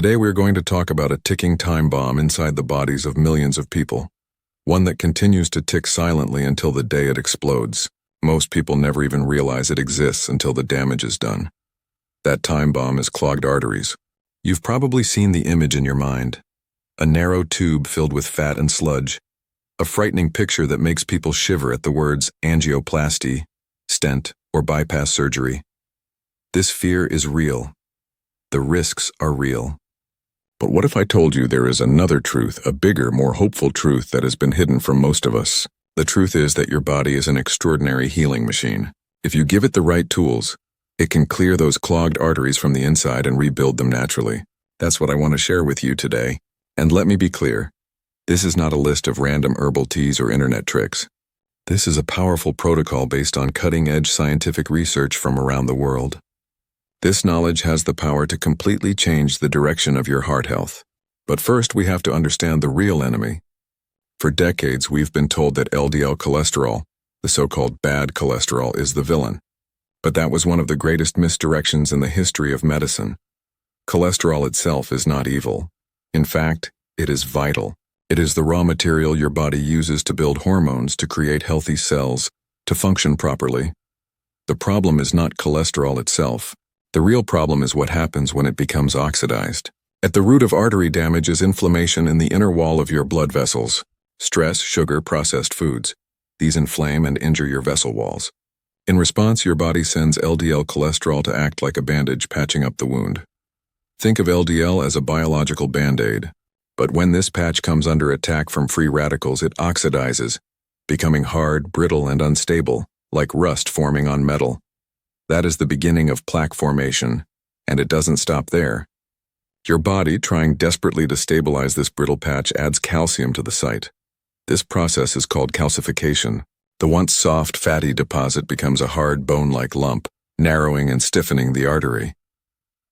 Today we're going to talk about a ticking time bomb inside the bodies of millions of people. One that continues to tick silently until the day it explodes. Most people never even realize it exists until the damage is done. That time bomb is clogged arteries. You've probably seen the image in your mind. A narrow tube filled with fat and sludge. A frightening picture that makes people shiver at the words angioplasty, stent, or bypass surgery. This fear is real. The risks are real. But what if I told you there is another truth, a bigger, more hopeful truth that has been hidden from most of us? The truth is that your body is an extraordinary healing machine. If you give it the right tools, it can clear those clogged arteries from the inside and rebuild them naturally. That's what I want to share with you today. And let me be clear, this is not a list of random herbal teas or internet tricks. This is a powerful protocol based on cutting-edge scientific research from around the world. This knowledge has the power to completely change the direction of your heart health. But first, we have to understand the real enemy. For decades, we've been told that LDL cholesterol, the so-called bad cholesterol, is the villain. But that was one of the greatest misdirections in the history of medicine. Cholesterol itself is not evil. In fact, it is vital. It is the raw material your body uses to build hormones, to create healthy cells, to function properly. The problem is not cholesterol itself. The real problem is what happens when it becomes oxidized. At the root of artery damage is inflammation in the inner wall of your blood vessels. Stress, sugar, processed foods. These inflame and injure your vessel walls. In response, your body sends LDL cholesterol to act like a bandage patching up the wound. Think of LDL as a biological band-aid. But when this patch comes under attack from free radicals, it oxidizes, becoming hard, brittle, and unstable, like rust forming on metal. That is the beginning of plaque formation, and it doesn't stop there. Your body, trying desperately to stabilize this brittle patch, adds calcium to the site. This process is called calcification. The once soft, fatty deposit becomes a hard, bone-like lump, narrowing and stiffening the artery.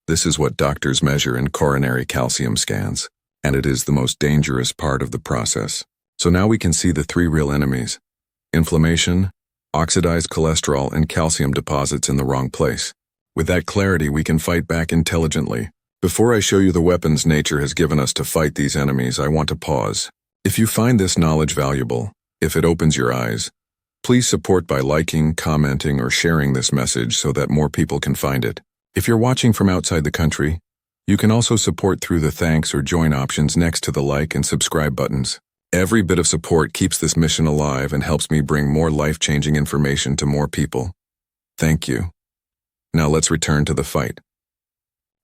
This is what doctors measure in coronary calcium scans, and it is the most dangerous part of the process. So now we can see the three real enemies: inflammation, oxidized cholesterol, and calcium deposits in the wrong place. With that clarity, we can fight back intelligently. Before I show you the weapons nature has given us to fight these enemies, I want to pause. If you find this knowledge valuable, if it opens your eyes, please support by liking, commenting, or sharing this message so that more people can find it. If you're watching from outside the country, you can also support through the thanks or join options next to the like and subscribe buttons. Every bit of support keeps this mission alive and helps me bring more life-changing information to more people. Thank you. Now let's return to the fight.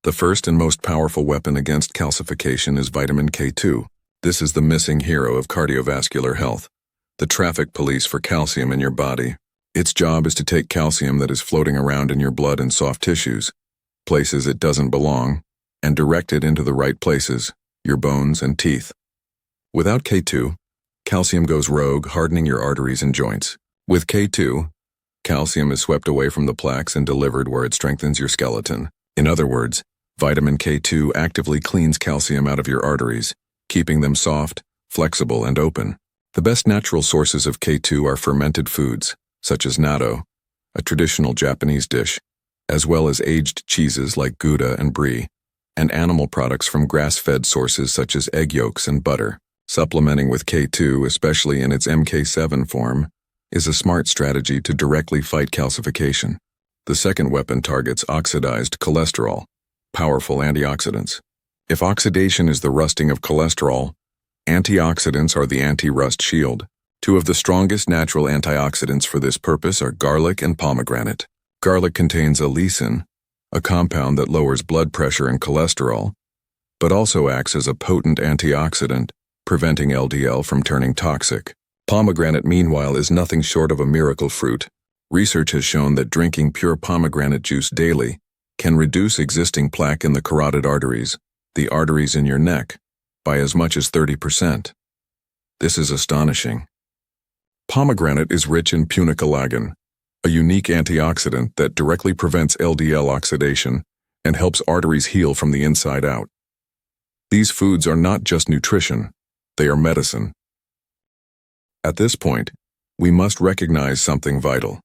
The first and most powerful weapon against calcification is vitamin K2. This is the missing hero of cardiovascular health, the traffic police for calcium in your body. Its job is to take calcium that is floating around in your blood and soft tissues, places it doesn't belong, and direct it into the right places, your bones and teeth. Without K2, calcium goes rogue, hardening your arteries and joints. With K2, calcium is swept away from the plaques and delivered where it strengthens your skeleton. In other words, vitamin K2 actively cleans calcium out of your arteries, keeping them soft, flexible, and open. The best natural sources of K2 are fermented foods, such as natto, a traditional Japanese dish, as well as aged cheeses like Gouda and Brie, and animal products from grass-fed sources such as egg yolks and butter. Supplementing with K2, especially in its MK7 form, is a smart strategy to directly fight calcification. The second weapon targets oxidized cholesterol, powerful antioxidants. If oxidation is the rusting of cholesterol, antioxidants are the anti-rust shield. Two of the strongest natural antioxidants for this purpose are garlic and pomegranate. Garlic contains allicin, a compound that lowers blood pressure and cholesterol, but also acts as a potent antioxidant, preventing LDL from turning toxic. Pomegranate, meanwhile, is nothing short of a miracle fruit. Research has shown that drinking pure pomegranate juice daily can reduce existing plaque in the carotid arteries, the arteries in your neck, by as much as 30%. This is astonishing. Pomegranate is rich in punicolagon, a unique antioxidant that directly prevents LDL oxidation and helps arteries heal from the inside out. These foods are not just nutrition, they are medicine. At this point, we must recognize something vital.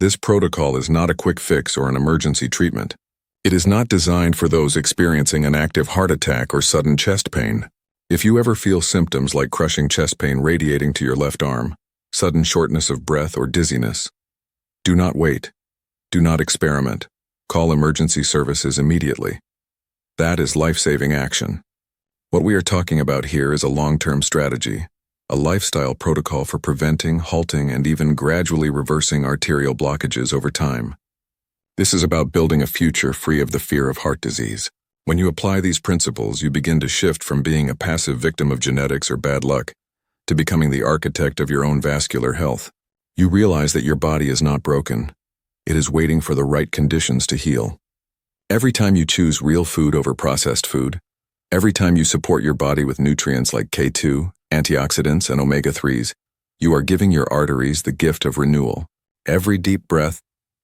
This protocol is not a quick fix or an emergency treatment. It is not designed for those experiencing an active heart attack or sudden chest pain. If you ever feel symptoms like crushing chest pain radiating to your left arm, sudden shortness of breath or dizziness, do not wait. Do not experiment. Call emergency services immediately. That is life-saving action. What we are talking about here is a long-term strategy, a lifestyle protocol for preventing, halting, and even gradually reversing arterial blockages over time. This is about building a future free of the fear of heart disease. When you apply these principles, you begin to shift from being a passive victim of genetics or bad luck to becoming the architect of your own vascular health. You realize that your body is not broken. It is waiting for the right conditions to heal. Every time you choose real food over processed food, every time you support your body with nutrients like K2, antioxidants, and omega-3s, you are giving your arteries the gift of renewal. Every deep breath,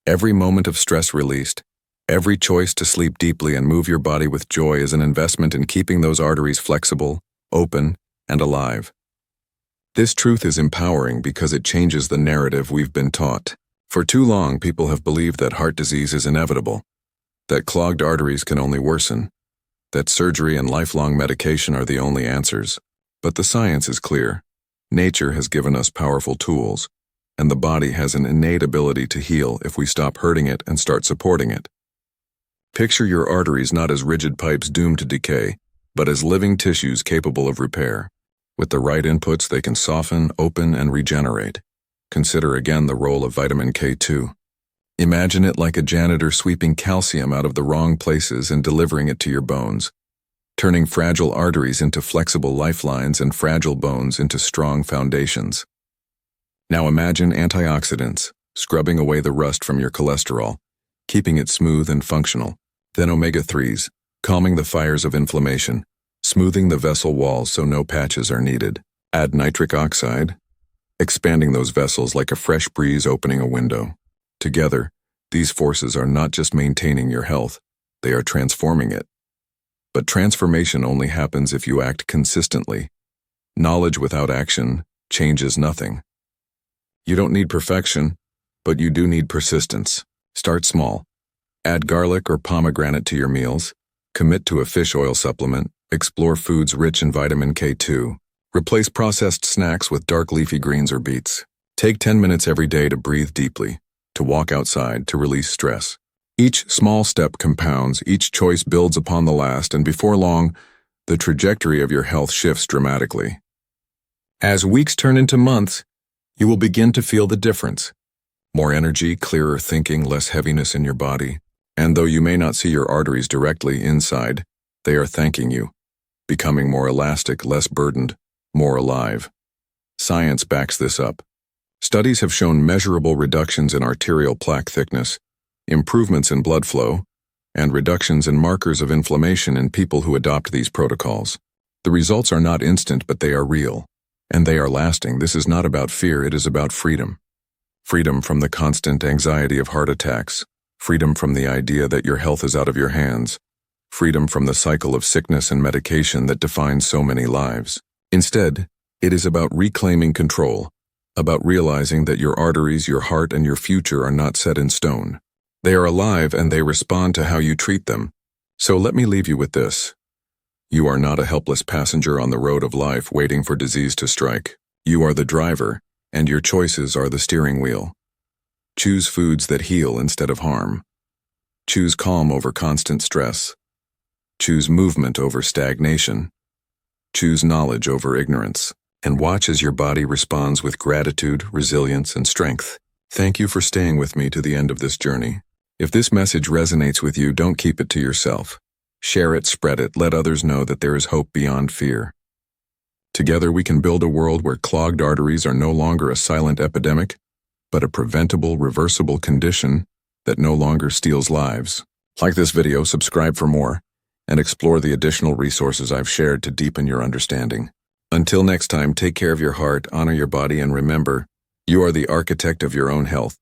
every moment of stress released, every choice to sleep deeply and move your body with joy is an investment in keeping those arteries flexible, open, and alive. This truth is empowering because it changes the narrative we've been taught. For too long, people have believed that heart disease is inevitable, that clogged arteries can only worsen, that surgery and lifelong medication are the only answers. But the science is clear. Nature has given us powerful tools, and the body has an innate ability to heal if we stop hurting it and start supporting it. Picture your arteries not as rigid pipes doomed to decay, but as living tissues capable of repair. With the right inputs, they can soften, open, and regenerate. Consider again the role of vitamin K2. Imagine it like a janitor sweeping calcium out of the wrong places and delivering it to your bones, turning fragile arteries into flexible lifelines and fragile bones into strong foundations. Now imagine antioxidants, scrubbing away the rust from your cholesterol, keeping it smooth and functional. Then omega-3s, calming the fires of inflammation, smoothing the vessel walls so no patches are needed. Add nitric oxide, expanding those vessels like a fresh breeze opening a window. Together, these forces are not just maintaining your health, they are transforming it. But transformation only happens if you act consistently. Knowledge without action changes nothing. You don't need perfection, but you do need persistence. Start small. Add garlic or pomegranate to your meals. Commit to a fish oil supplement. Explore foods rich in vitamin K2. Replace processed snacks with dark leafy greens or beets. Take 10 minutes every day to breathe deeply, to walk outside, to release stress. Each small step compounds, each choice builds upon the last, and before long, the trajectory of your health shifts dramatically. As weeks turn into months, you will begin to feel the difference. More energy, clearer thinking, less heaviness in your body. And though you may not see your arteries directly inside, they are thanking you, becoming more elastic, less burdened, more alive. Science backs this up. Studies have shown measurable reductions in arterial plaque thickness, improvements in blood flow, and reductions in markers of inflammation in people who adopt these protocols. The results are not instant, but they are real. And they are lasting. This is not about fear, it is about freedom. Freedom from the constant anxiety of heart attacks. Freedom from the idea that your health is out of your hands. Freedom from the cycle of sickness and medication that defines so many lives. Instead, it is about reclaiming control, about realizing that your arteries, your heart, and your future are not set in stone. They are alive and they respond to how you treat them. So let me leave you with this. You are not a helpless passenger on the road of life waiting for disease to strike. You are the driver, and your choices are the steering wheel. Choose foods that heal instead of harm. Choose calm over constant stress. Choose movement over stagnation. Choose knowledge over ignorance. And watch as your body responds with gratitude, resilience, and strength. Thank you for staying with me to the end of this journey. If this message resonates with you, don't keep it to yourself. Share it, spread it, let others know that there is hope beyond fear. Together we can build a world where clogged arteries are no longer a silent epidemic, but a preventable, reversible condition that no longer steals lives. Like this video, subscribe for more, and explore the additional resources I've shared to deepen your understanding. Until next time, take care of your heart, honor your body, and remember, you are the architect of your own health.